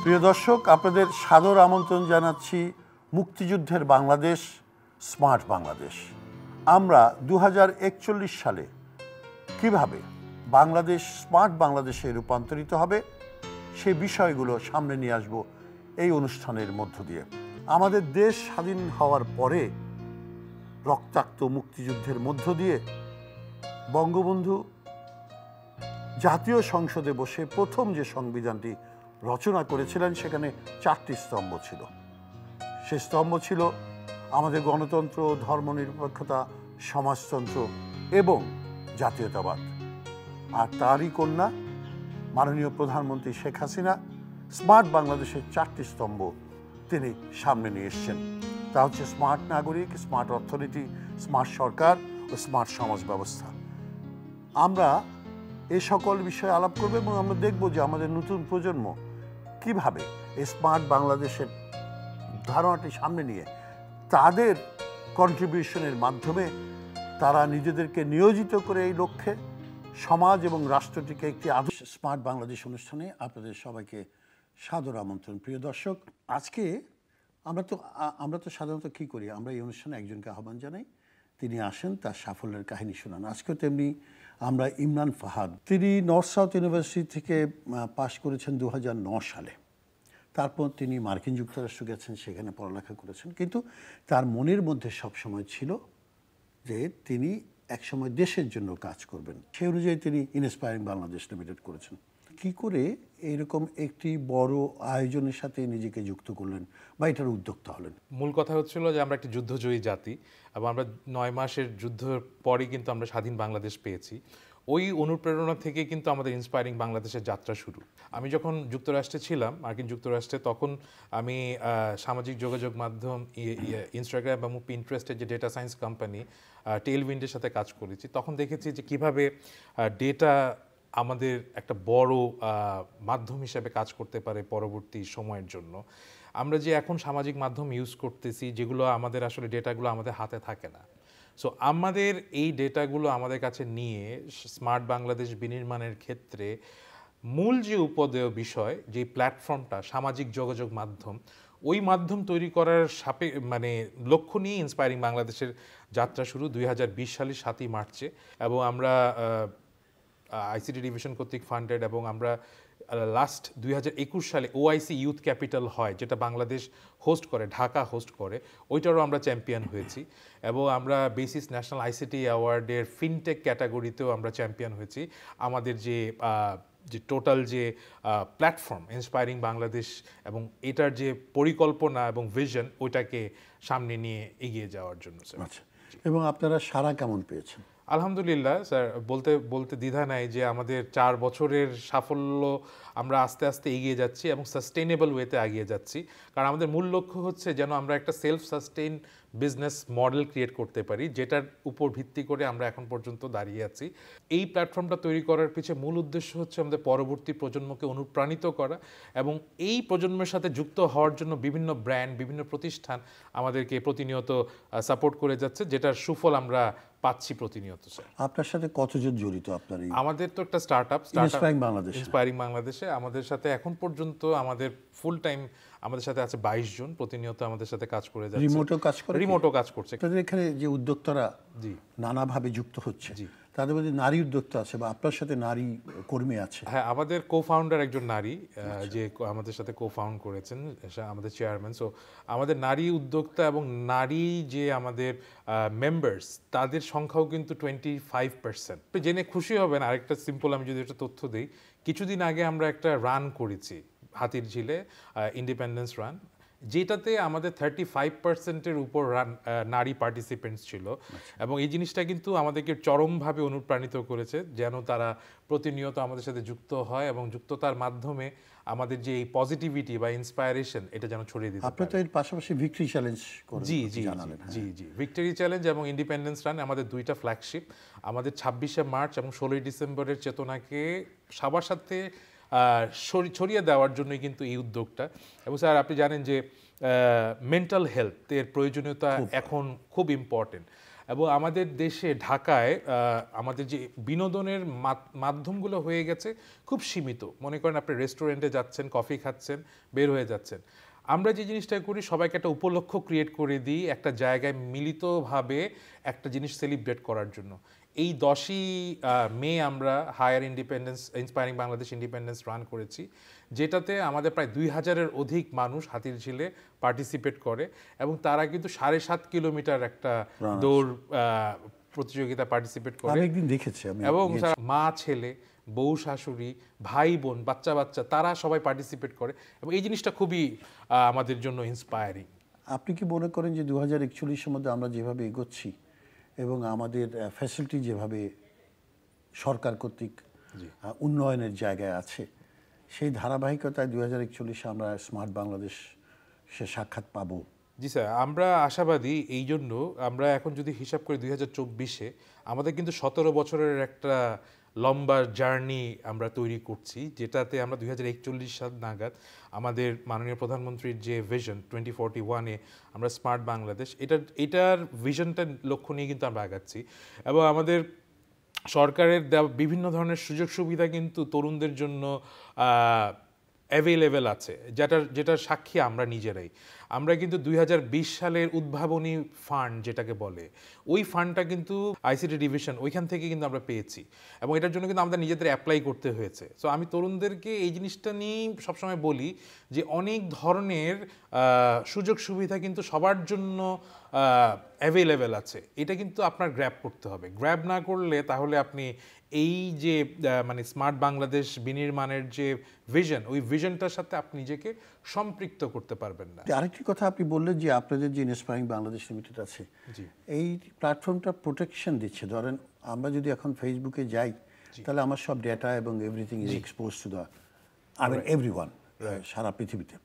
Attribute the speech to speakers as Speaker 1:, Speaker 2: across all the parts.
Speaker 1: প্রিয় দর্শক, আপনাদের সাদর আমন্ত্রণ জানাচ্ছি মুক্তিযুদ্ধের বাংলাদেশ, স্মার্ট বাংলাদেশ। আমরা 2041 সালে কিভাবে বাংলাদেশ স্মার্ট বাংলাদেশে রূপান্তরিত হবে সেই বিষয়গুলো সামনে নিয়ে আসব এই অনুষ্ঠানের মধ্য দিয়ে। আমাদের দেশ স্বাধীন হওয়ার পরে রক্তাক্ত মুক্তিযুদ্ধের মধ্য দিয়ে বঙ্গবন্ধু জাতীয় সংসদে বসে প্রথম যে সংবিধানটি রচনা করেছিলেন সেখানে 4টি স্তম্ভ ছিল। সে স্তম্ভ ছিল আমাদের গণতন্ত্র, ধর্মনিরপেক্ষতা, সমাজতন্ত্র এবং জাতীয়তাবাদ। আর তারই কন্যা মাননীয় প্রধানমন্ত্রী শেখ হাসিনা স্মার্ট বাংলাদেশের 4টি স্তম্ভ তিনি সামনে নিয়ে এসছেন। তা হচ্ছে স্মার্ট নাগরিক, স্মার্ট অর্থনীতি, স্মার্ট সরকার ও স্মার্ট সমাজ ব্যবস্থা। আমরা এই সকল বিষয়ে আলাপ করব এবং আমরা দেখব যে আমাদের নতুন প্রজন্ম কিভাবে এই স্মার্ট বাংলাদেশের ধারণাটি সামনে নিয়ে তাদের কন্ট্রিবিউশনের মাধ্যমে তারা নিজেদেরকে নিয়োজিত করে এই লক্ষ্যে সমাজ এবং রাষ্ট্রটিকে একটি আদর্শ স্মার্ট বাংলাদেশ অনুষ্ঠানে আপনাদের সবাইকে সাদর আমন্ত্রণ। প্রিয় দর্শক, আজকে আমরা তো সাধারণত কী করি, আমরা এই অনুষ্ঠানে একজনকে আহ্বান জানাই, তিনি আসেন, তার সাফল্যের কাহিনী শোনান। আজকেও তেমনি আমরা ইমরান ফাহাদ, তিনি নর্থ সাউথ ইউনিভার্সিটি থেকে পাশ করেছেন 2009 সালে। তারপর তিনি মার্কিন যুক্তরাষ্ট্র গেছেন, সেখানে পড়ালেখা করেছেন, কিন্তু তার মনের মধ্যে সবসময় ছিল যে তিনি একসময় দেশের জন্য কাজ করবেন। সেই অনুযায়ী তিনি ইন্সপায়ারিং বাংলাদেশ লিমিটেড করেছেন। কি করে এইরকম একটি বড় আয়োজনের সাথে নিজেকে যুক্ত করলেন বা এটার উদ্যোক্তা হলেন?
Speaker 2: মূল কথা হচ্ছিল যে আমরা একটি যুদ্ধজয়ী জাতি এবং আমরা 9 মাসের যুদ্ধের পরই কিন্তু আমরা স্বাধীন বাংলাদেশ পেয়েছি। ওই অনুপ্রেরণা থেকে কিন্তু আমাদের ইন্সপায়ারিং বাংলাদেশের যাত্রা শুরু। আমি যখন যুক্তরাষ্ট্রে ছিলাম, মার্কিন যুক্তরাষ্ট্রে, তখন আমি সামাজিক যোগাযোগ মাধ্যম ইনস্টাগ্রাম এবং পিন্টারেস্টের যে ডেটা সায়েন্স কোম্পানি টেইলউইন্ডের সাথে কাজ করেছি। তখন দেখেছি যে কিভাবে ডেটা আমাদের একটা বড় মাধ্যম হিসেবে কাজ করতে পারে পরবর্তী সময়ের জন্য। আমরা যে এখন সামাজিক মাধ্যম ইউজ করতেছি, যেগুলো আমাদের আসলে ডেটাগুলো আমাদের হাতে থাকে না। সো আমাদের এই ডেটাগুলো আমাদের কাছে নিয়ে স্মার্ট বাংলাদেশ বিনির্মাণের ক্ষেত্রে মূল যে উপদেয় বিষয়, যে প্ল্যাটফর্মটা সামাজিক যোগাযোগ মাধ্যম, ওই মাধ্যম তৈরি করার লক্ষ্য নিয়ে ইন্সপায়ারিং বাংলাদেশের যাত্রা শুরু 2020 সালের 7ই মার্চে। এবং আমরা আইসিটি ডিভিশন কর্তৃক ফান্ডেড এবং আমরা লাস্ট 2021 সালে ওআইসি ইউথ ক্যাপিটাল হয়, যেটা বাংলাদেশ হোস্ট করে, ঢাকা হোস্ট করে, ওইটারও আমরা চ্যাম্পিয়ন হয়েছি। এবং আমরা বেসিস ন্যাশনাল আইসিটি অ্যাওয়ার্ডের ফিনটেক ক্যাটাগরিতেও আমরা চ্যাম্পিয়ন হয়েছি। আমাদের যে টোটাল যে প্ল্যাটফর্ম ইন্সপায়ারিং বাংলাদেশ এবং এটার যে পরিকল্পনা এবং ভিশন, ওইটাকে সামনে নিয়ে এগিয়ে যাওয়ার জন্য।
Speaker 1: আচ্ছা, এবং আপনারা সারা কেমন পেয়েছেন?
Speaker 2: আলহামদুলিল্লাহ স্যার, বলতে দ্বিধা নাই যে আমাদের 4 বছরের সাফল্য আমরা আস্তে আস্তে এগিয়ে যাচ্ছি এবং সাস্টেইনেবল ওয়েতে এগিয়ে যাচ্ছি। কারণ আমাদের মূল লক্ষ্য হচ্ছে যেন আমরা একটা self sustain business model create করতে পারি, যেটার উপর ভিত্তি করে আমরা এখন পর্যন্ত দাঁড়িয়ে আছি। এই প্ল্যাটফর্মটা তৈরি করার পিছনে মূল উদ্দেশ্য হচ্ছে আমাদের পরবর্তী প্রজন্মকে অনুপ্রাণিত করা এবং এই প্রজন্মের সাথে যুক্ত হওয়ার জন্য বিভিন্ন ব্র্যান্ড, বিভিন্ন প্রতিষ্ঠান আমাদেরকে প্রতিনিয়ত সাপোর্ট করে যাচ্ছে, যেটার সুফল আমরা পাচ্ছি প্রতিনিয়ত। স্যার,
Speaker 1: আপনার সাথে কতজন জড়িত? আপনার
Speaker 2: আমাদের তো একটা স্টার্টআপ ইন্সপায়ারিং বাংলাদেশে। আমাদের সাথে এখন পর্যন্ত আমাদের ফুল টাইম আমাদের সাথে আছে 22 জন, প্রতিনিয়ত আমাদের সাথে কাজ করে যাচ্ছে। রিমোটও কাজ করছে।
Speaker 1: তাদের এখানে যে উদ্যোক্তারা নানাভাবে যুক্ত হচ্ছে, তাদের মধ্যে নারী উদ্যোক্তা আছে বা আপনার সাথে নারী কর্মী আছে?
Speaker 2: হ্যাঁ, আমাদের কো-ফাউন্ডার একজন নারী, যে আমাদের সাথে কো-ফাউন্ড করেছেন, আমাদের চেয়ারম্যান। সো আমাদের নারী উদ্যোক্তা এবং নারী যে আমাদের মেম্বার্স, তাদের সংখ্যাও কিন্তু 25%। জেনে খুশি হবেন, আরেকটা সিম্পল আমি যদি একটা তথ্য দিই, কিছুদিন আগে আমরা একটা রান করেছি হাতিরঝিলে, ইন্ডিপেন্ডেন্স রান, যেটাতে আমাদের 35%-এর উপর নারী পার্টিসিপেন্টস ছিল। এবং এই জিনিসটা কিন্তু আমাদেরকে চরমভাবে অনুপ্রাণিত করেছে, যেন তারা প্রতিনিয়ত আমাদের সাথে যুক্ত হয় এবং যুক্ততার মাধ্যমে আমাদের যে এই পজিটিভিটি বা ইন্সপায়ারেশন, এটা যেন ছড়িয়ে দিতে পারে।
Speaker 1: আপনি তো এর পাশাপাশি ভিক্টরি চ্যালেঞ্জ করেন।
Speaker 2: জি, ভিক্টরি চ্যালেঞ্জ এবং ইন্ডিপেন্ডেন্স রান আমাদের দুইটা ফ্ল্যাগশিপ। আমাদের 26শে মার্চ এবং 16ই ডিসেম্বরের চেতনাকে সবার সাথে ছড়িয়ে দেওয়ার জন্যই কিন্তু এই উদ্যোগটা। এবং স্যার, আপনি জানেন যে মেন্টাল হেলথের প্রয়োজনীয়তা এখন খুব ইম্পর্টেন্ট। এবং আমাদের দেশে ঢাকায় আমাদের যে বিনোদনের মাধ্যমগুলো হয়ে গেছে খুব সীমিত। মনে করেন আপনি রেস্টুরেন্টে যাচ্ছেন, কফি খাচ্ছেন, বের হয়ে যাচ্ছেন। আমরা যে জিনিসটা করি, সবাইকে একটা উপলক্ষ ক্রিয়েট করে দিই একটা জায়গায় মিলিতভাবে একটা জিনিস সেলিব্রেট করার জন্য। এই 10ই মে আমরা higher independence inspiring Bangladesh independence run করেছি, যেটাতে আমাদের প্রায় 2000-এর অধিক মানুষ হাতিরঝিলে পার্টিসিপেট করে এবং তারা কিন্তু 7.5 কিলোমিটার একটা দৌড় প্রতিযোগিতা পার্টিসিপেট করে।
Speaker 1: আমি একদিন দেখেছি
Speaker 2: এবং মা ছেলে, বউ শাশুড়ি, ভাই বোন, বাচ্চা বাচ্চা তারা সবাই পার্টিসিপেট করে এবং এই জিনিসটা খুবই আমাদের জন্য ইন্সপায়ারিং।
Speaker 1: আপনি কি মনে করেন যে 2041-এর মধ্যে আমরা যেভাবে এগোচ্ছি এবং আমাদের ফ্যাসিলিটি যেভাবে সরকার কর্তৃক উন্নয়নের জায়গায় আছে, সেই ধারাবাহিকতায় 2041-এ আমরা স্মার্ট বাংলাদেশ সে সাক্ষাৎ পাবো?
Speaker 2: জি স্যার, আমরা আশাবাদী। এই জন্য আমরা এখন যদি হিসাব করি 2024-এ আমাদের কিন্তু 17 বছরের একটা লম্বা জার্নি আমরা তৈরি করছি, যেটাতে আমরা 2041 সাল নাগাদ আমাদের মাননীয় প্রধানমন্ত্রীর যে ভিশন 2041-এ আমরা স্মার্ট বাংলাদেশ, এটার ভিশনটা লক্ষ্য নিয়ে কিন্তু আমরা আগাচ্ছি। এবং আমাদের সরকারের দেওয়া বিভিন্ন ধরনের সুযোগ সুবিধা কিন্তু তরুণদের জন্য অ্যাভেলেবেল আছে, যেটার সাক্ষী আমরা নিজেরাই। আমরা কিন্তু 2020 সালের উদ্ভাবনী ফান্ড যেটাকে বলে, ওই ফান্ডটা কিন্তু আইসিটি ডিভিশন ওইখান থেকে কিন্তু আমরা পেয়েছি এবং এটার জন্য কিন্তু আমাদের নিজেদের অ্যাপ্লাই করতে হয়েছে। সো আমি তরুণদেরকে এই জিনিসটা নিয়েই সবসময় বলি যে অনেক ধরনের সুযোগ সুবিধা কিন্তু সবার জন্য অ্যাভেলেবেল আছে, এটা কিন্তু আপনার গ্র্যাব করতে হবে। গ্র্যাব না করলে তাহলে আপনি এই যে মানে স্মার্ট বাংলাদেশ বিনির্মাণের যে ভিশন, ওই ভিশনটার সাথে আপনি নিজেকে সম্পৃক্ত করতে পারবেন না।
Speaker 1: আরেকটি কথা আপনি বললেন যে আপনাদের যে ইন্সপায়ারিং বাংলাদেশ লিমিটেড আছে, এই প্ল্যাটফর্মটা প্রোটেকশন দিচ্ছে। ধরেন আমরা যদি এখন ফেসবুকে যাই, তাহলে আমার সব ডেটা এবং everything is expose to the everyone সারা পৃথিবীতে।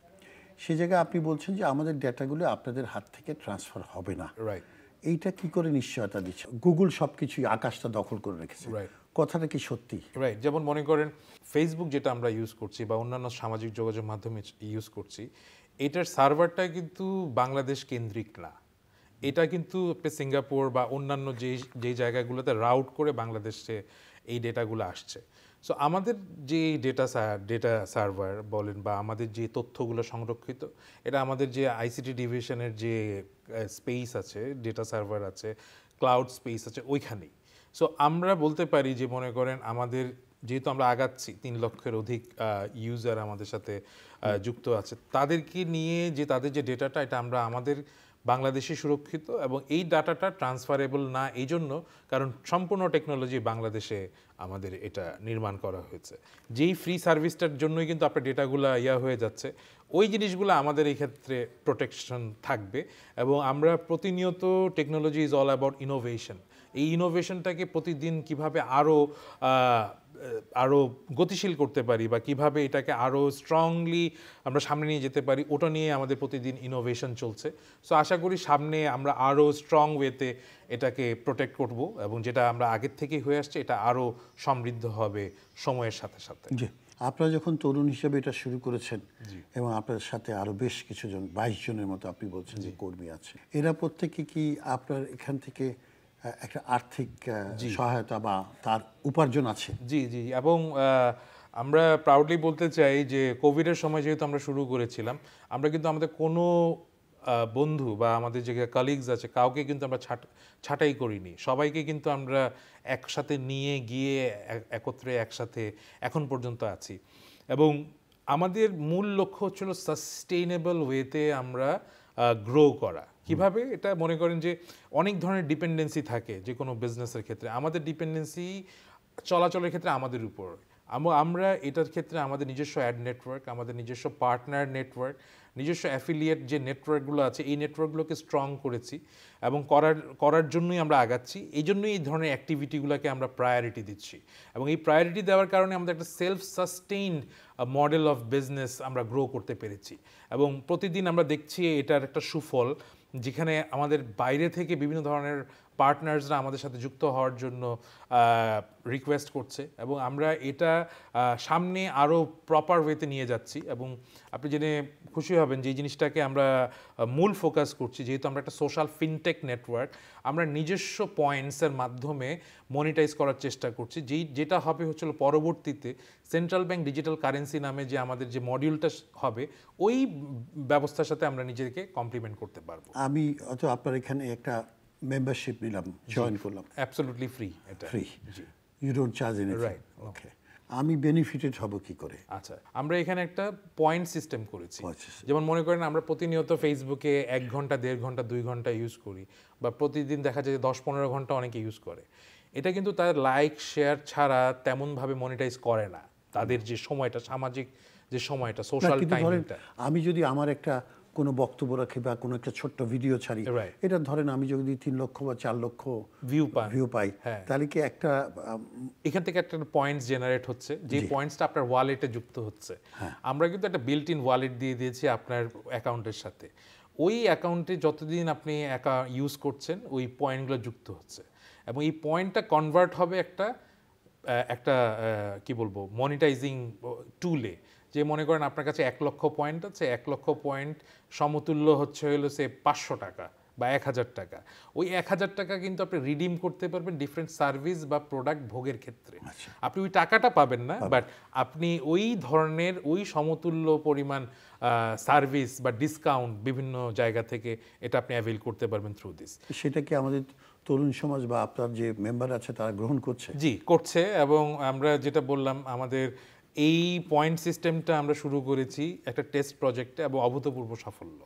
Speaker 1: সেই জায়গায় আপনি বলছেন যে আমাদের ডেটাগুলো আপনাদের হাত থেকে ট্রান্সফার হবে না। এইটা কি করে নিশ্চয়তা দিচ্ছে? গুগল সবকিছুই আকাশটা দখল করে রেখেছে, কথাটা কি সত্যি?
Speaker 2: রাইট। যেমন মনে করেন ফেসবুক যেটা আমরা ইউজ করছি বা অন্যান্য সামাজিক যোগাযোগ মাধ্যমে ইউজ করছি, এটার সার্ভারটা কিন্তু বাংলাদেশ কেন্দ্রিক না। এটা কিন্তু সিঙ্গাপুর বা অন্যান্য যেই জায়গাগুলোতে রাউট করে বাংলাদেশে এই ডেটাগুলো আসছে। সো আমাদের যে ডেটা সার্ভার বলেন বা আমাদের যে তথ্যগুলো সংরক্ষিত, এটা আমাদের যে আইসিটি ডিভিশনের যে স্পেস আছে, ডেটা সার্ভার আছে, ক্লাউড স্পেস আছে, ওইখানেই। সো আমরা বলতে পারি যে মনে করেন আমাদের যেহেতু আমরা আগাচ্ছি, 3 লক্ষের অধিক ইউজার আমাদের সাথে যুক্ত আছে, তাদেরকে নিয়ে যে তাদের যে ডেটাটা, এটা আমরা আমাদের বাংলাদেশে সুরক্ষিত এবং এই ডাটাটা ট্রান্সফারেবল না এই জন্য কারণ সম্পূর্ণ টেকনোলজি বাংলাদেশে আমাদের এটা নির্মাণ করা হয়েছে। যেই ফ্রি সার্ভিসটার জন্যই কিন্তু আপনার ডেটাগুলো হয়ে যাচ্ছে, ওই জিনিসগুলো আমাদের এই ক্ষেত্রে প্রোটেকশন থাকবে। এবং আমরা প্রতিনিয়ত technology is all about innovation. এই ইনোভেশনটাকে প্রতিদিন কিভাবে আরও গতিশীল করতে পারি বা কিভাবে এটাকে আরও স্ট্রংলি আমরা সামনে নিয়ে যেতে পারি, ওটা নিয়ে আমাদের প্রতিদিন ইনোভেশন চলছে। সো আশা করি সামনে আমরা আরও স্ট্রং ওয়েতে এটাকে প্রোটেক্ট করব এবং যেটা আমরা আগের থেকেই হয়ে আসছে এটা আরও সমৃদ্ধ হবে সময়ের সাথে সাথে।
Speaker 1: জি, আপনারা যখন তরুণ হিসেবে এটা শুরু করেছেন এবং আপনার সাথে আরও বেশ কিছু জন, 22 জনের মতো আপনি বলছেন যে কর্মী আছে, এরা প্রত্যেকে কি আপনার এখান থেকে একটা আর্থিক সহায়তা বা তার উপার্জন আছে?
Speaker 2: জি জি। এবং আমরা প্রাউডলি বলতে চাই যে কোভিডের সময় যেহেতু আমরা শুরু করেছিলাম, আমরা কিন্তু আমাদের কোনো বন্ধু বা আমাদের যে কালিগস আছে কাউকে কিন্তু আমরা ছাঁটাই করিনি। সবাইকে কিন্তু আমরা একসাথে নিয়ে গিয়ে একত্রে একসাথে এখন পর্যন্ত আছি। এবং আমাদের মূল লক্ষ্য হচ্ছিল সাস্টেইনেবল ওয়েতে আমরা গ্রো করা। কিভাবে? এটা মনে করেন যে অনেক ধরনের ডিপেন্ডেন্সি থাকে যে কোনো বিজনেসের ক্ষেত্রে। আমাদের ডিপেন্ডেন্সি চলাচলের ক্ষেত্রে আমাদের উপর। আমরা এটার ক্ষেত্রে আমাদের নিজস্ব অ্যাড নেটওয়ার্ক, আমাদের নিজস্ব পার্টনার নেটওয়ার্ক, নিজস্ব অ্যাফিলিয়েট যে নেটওয়ার্কগুলো আছে, এই নেটওয়ার্কগুলোকে স্ট্রং করেছি এবং করার জন্যই আমরা আগাচ্ছি। এই জন্যই এই ধরনের অ্যাক্টিভিটিগুলোকে আমরা প্রায়োরিটি দিচ্ছি। এবং এই প্রায়োরিটি দেওয়ার কারণে আমাদের একটা self sustained model of business আমরা গ্রো করতে পেরেছি। এবং প্রতিদিন আমরা দেখছি এটার একটা সুফল, যেখানে আমাদের বাইরে থেকে বিভিন্ন ধরনের পার্টনার্সরা আমাদের সাথে যুক্ত হওয়ার জন্য রিকোয়েস্ট করছে, এবং আমরা এটা সামনে আরও প্রপার ওয়েতে নিয়ে যাচ্ছি। এবং আপনি জেনে খুশি হবেন যে এই জিনিসটাকে আমরা মূল ফোকাস করছি, যেহেতু আমরা একটা সোশ্যাল ফিনটেক নেটওয়ার্ক, আমরা নিজস্ব পয়েন্টসের মাধ্যমে মনিটাইজ করার চেষ্টা করছি, যেটা হবে হচ্ছিল পরবর্তীতে সেন্ট্রাল ব্যাংক ডিজিটাল কারেন্সি নামে যে আমাদের যে মডিউলটা হবে, ওই ব্যবস্থার সাথে আমরা নিজেকে কমপ্লিমেন্ট করতে পারবো।
Speaker 1: আমি অত আপনার এখানে একটা মেম্বারশিপ নিলাম, জয়েন করলাম,
Speaker 2: অ্যাবসলিউটলি ফ্রি, এটা
Speaker 1: ফ্রি,
Speaker 2: জি,
Speaker 1: you don't charge anything,
Speaker 2: right,
Speaker 1: okay. আমি বেনিফিটেড হব কি করে?
Speaker 2: আচ্ছা, আমরা এখানে একটা পয়েন্ট সিস্টেম করেছি।
Speaker 1: Point system.
Speaker 2: যেমন মনে করেন আমরা প্রতিনিয়ত ফেসবুকে 1 ঘন্টা, 1.5 ঘন্টা, 2 ঘন্টা ইউজ করি, বা প্রতিদিন দেখা যায় যে 10-15 ঘন্টা অনেকে ইউজ করে। এটা কিন্তু তার লাইক শেয়ার ছাড়া তেমনভাবে মনিটাইজ করে না তাদের যে সময়টা, সামাজিক যে সময়টা, সোশ্যাল
Speaker 1: কিন্তু ধরেন
Speaker 2: টাইমটা।
Speaker 1: আমি যদি আমার একটা কোনো বক্তব্য রাখি বা কোনো একটা ছোট্ট ভিডিও ছাড়ি,
Speaker 2: Right.
Speaker 1: এটা ধরেন আমি যদি 3 লক্ষ বা 4 লক্ষ
Speaker 2: ভিউ
Speaker 1: পাই,
Speaker 2: হ্যাঁ।
Speaker 1: তাহলে কি একটা
Speaker 2: এখান থেকে একটা পয়েন্টস জেনারেট হচ্ছে, যে পয়েন্টসটা আপনার ওয়ালেটে যুক্ত হচ্ছে। আমরা কিন্তু একটা বিল্ট ইন ওয়ালেট দিয়ে দিয়েছি আপনার অ্যাকাউন্টের সাথে। ওই অ্যাকাউন্টে যতদিন আপনি ইউজ করছেন, ওই পয়েন্টগুলো যুক্ত হচ্ছে, এবং এই পয়েন্টটা কনভার্ট হবে একটা কি বলবো, মনিটাইজিং টুলে। যে মনে করেন আপনার কাছে 1 লক্ষ পয়েন্ট আছে, 1 লক্ষ পয়েন্ট সমতুল্য হচ্ছে হলো সে 500 টাকা বা 1000 টাকা। ওই 1000 টাকা কিন্তু আপনি রিডিম করতে পারবেন ডিফারেন্ট সার্ভিস বা প্রোডাক্ট ভোগের ক্ষেত্রে। আপনি ওই টাকাটা পাবেন না, বাট আপনি ওই ধরনের ওই সমতুল্য পরিমাণ সার্ভিস বা ডিসকাউন্ট বিভিন্ন জায়গা থেকে এটা আপনি অ্যাভেল করতে পারবেন থ্রু দিস।
Speaker 1: সেটা কি আমাদের তরুণ সমাজ বা আপনার যে মেম্বার আছে তারা গ্রহণ করছে?
Speaker 2: জি, করছে। এবং আমরা যেটা বললাম, আমাদের এই পয়েন্ট সিস্টেমটা আমরা শুরু করেছি একটা টেস্ট প্রজেক্টে, এবং অভূতপূর্ব সাফল্য।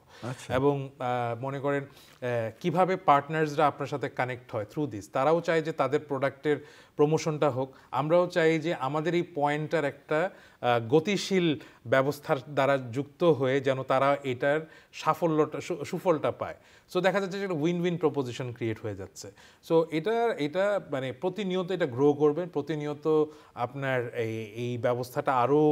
Speaker 2: এবং মনে করেন কিভাবে পার্টনার্সরা আপনার সাথে কানেক্ট হয় থ্রু দিস, তারাও চায় যে তাদের প্রোডাক্টের প্রমোশনটা হোক, আমরাও চাই যে আমাদের এই পয়েন্টটার একটা গতিশীল ব্যবস্থার দ্বারা যুক্ত হয়ে যেন তারা এটার সাফল্যটা, সুফলটা পায়। সো দেখা যাচ্ছে যে একটা উইন উইন প্রপোজিশন ক্রিয়েট হয়ে যাচ্ছে। সো এটা মানে প্রতিনিয়ত এটা গ্রো করবে, প্রতিনিয়ত আপনার এই ব্যবস্থাটা আরও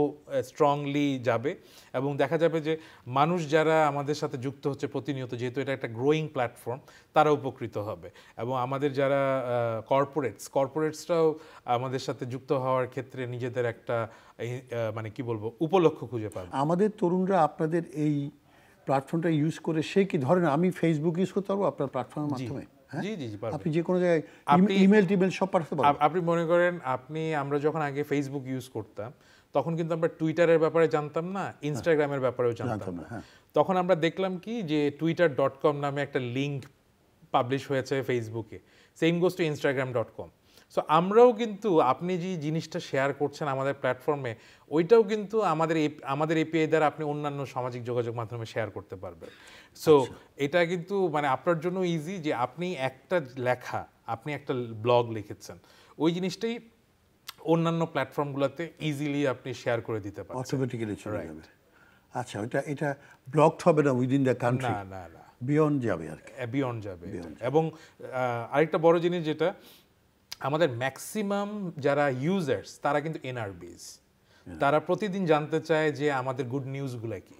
Speaker 2: স্ট্রংলি যাবে, এবং দেখা যাবে যে মানুষ যারা আমাদের সাথে যুক্ত হচ্ছে প্রতিনিয়ত, যেহেতু এটা একটা গ্রোয়িং প্ল্যাটফর্ম, তারা উপকৃত হবে। এবং আমাদের যারা কর্পোরেটসরাও আমাদের সাথে যুক্ত হওয়ার ক্ষেত্রে নিজেদের একটা মানে কি বলবো, উপলক্ষ খুঁজে পাবে।
Speaker 1: আমাদের তরুণরা আপনাদের এই প্ল্যাটফর্মটা ইউজ করে, সে কি ধরেন আমি ফেসবুক ইউজ করতে পারবো আপনার প্ল্যাটফর্মের মাধ্যমে?
Speaker 2: জি জি জি, পারবেন।
Speaker 1: আপনি যে কোনো জায়গায়
Speaker 2: আপনি
Speaker 1: ইমেল টিমেল সব পাঠাতে পারবেন?
Speaker 2: আপনি মনে করেন, আমরা যখন আগে ফেসবুক ইউজ করতাম, তখন কিন্তু আমরা টুইটারের ব্যাপারে জানতাম না, ইনস্টাগ্রামের ব্যাপারেও জানতাম না। তখন আমরা দেখলাম কি যে twitter.com নামে একটা লিঙ্ক পাবলিশ হয়েছে ফেসবুকে, same goes to instagram.com। So আমরাও কিন্তু, আপনি যে জিনিসটা শেয়ার করছেন আমাদের প্ল্যাটফর্মে, ওইটাও কিন্তু আমাদের এপিআই দ্বারা আপনি অন্যান্য সামাজিক যোগাযোগ মাধ্যমে শেয়ার করতে পারবেন। সো এটা কিন্তু মানে আপনার জন্য ইজি, যে আপনি একটা লেখা, আপনি একটা ব্লগ লিখেছেন, ওই জিনিসটাই অন্যান্য প্ল্যাটফর্মগুলোতে ইজিলি আপনি শেয়ার করে দিতে পারবেন,
Speaker 1: অটোমেটিক্যালি চলে যাবে। আচ্ছা, এটা ব্লকড হবে না উইদিন দ্য কান্ট্রি?
Speaker 2: না না না,
Speaker 1: বিয়ন্ড যাবে আর কি,
Speaker 2: বিয়ন্ড যাবে। এবং আরেকটা বড় জিনিস যেটা, আমাদের ম্যাক্সিমাম যারা ইউজার্স তারা কিন্তু এনআরবিস, তারা প্রতিদিন জানতে চায় যে আমাদের গুড নিউজগুলো কি।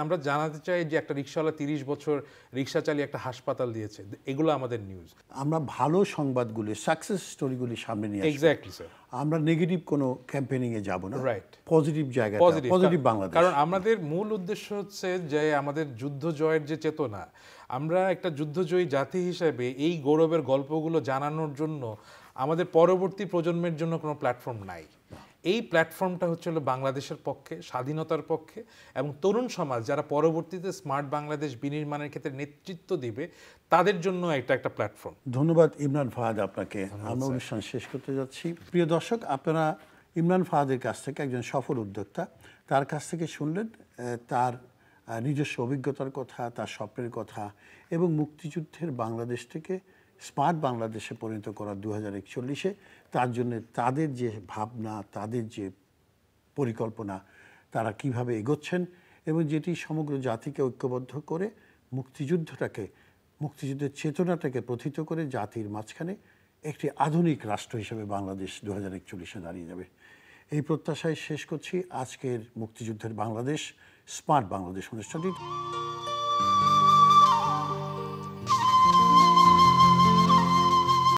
Speaker 2: আমরা জানাতে চাই যে একটা রিক্সাওয়ালা 30 বছর রিক্সা চালিয়ে একটা হাসপাতাল দিয়েছে, এগুলো আমাদের নিউজ।
Speaker 1: আমরা ভালো সংবাদগুলি, সাকসেস স্টোরিগুলি সামনে নিয়ে আসবো।
Speaker 2: Exactly sir.
Speaker 1: আমরা নেগেটিভ কোনো ক্যাম্পেইনিং এ যাব না,
Speaker 2: রাইট,
Speaker 1: পজিটিভ জায়গায়, পজিটিভ বাংলাদেশ।
Speaker 2: কারণ আমাদের মূল উদ্দেশ্য হচ্ছে যে আমাদের যুদ্ধ জয়ের যে চেতনা, আমরা একটা যুদ্ধজয়ী জাতি হিসেবে এই গৌরবের গল্পগুলো জানানোর জন্য আমাদের পরবর্তী প্রজন্মের জন্য কোনো প্ল্যাটফর্ম নাই। এই প্ল্যাটফর্মটা হচ্ছে হলো বাংলাদেশের পক্ষে, স্বাধীনতার পক্ষে, এবং তরুণ সমাজ যারা পরবর্তীতে স্মার্ট বাংলাদেশ বিনির্মাণের ক্ষেত্রে নেতৃত্ব দিবে, তাদের জন্য এটা একটা প্ল্যাটফর্ম।
Speaker 1: ধন্যবাদ ইমরান ফাহাদ আপনাকে। আমরা অনুষ্ঠান শেষ করতে যাচ্ছি। প্রিয় দর্শক, আপনারা ইমরান ফাহাদের কাছ থেকে, একজন সফল উদ্যোক্তা, তার কাছ থেকে শুনলেন তার নিজস্ব অভিজ্ঞতার কথা, তার স্বপ্নের কথা, এবং মুক্তিযুদ্ধের বাংলাদেশ থেকে স্মার্ট বাংলাদেশে পরিণত করা 2041-এ তার জন্য তাদের যে ভাবনা, তাদের যে পরিকল্পনা, তারা কিভাবে এগোচ্ছেন, এবং যেটি সমগ্র জাতিকে ঐক্যবদ্ধ করে মুক্তিযুদ্ধের চেতনাটাকে প্রথিত করে জাতির মাঝখানে একটি আধুনিক রাষ্ট্র হিসেবে বাংলাদেশ 2041-এ দাঁড়িয়ে যাবে। এই প্রত্যাশায় শেষ করছি আজকের মুক্তিযুদ্ধের বাংলাদেশ, স্মার্ট বাংলাদেশ অনুষ্ঠানটি।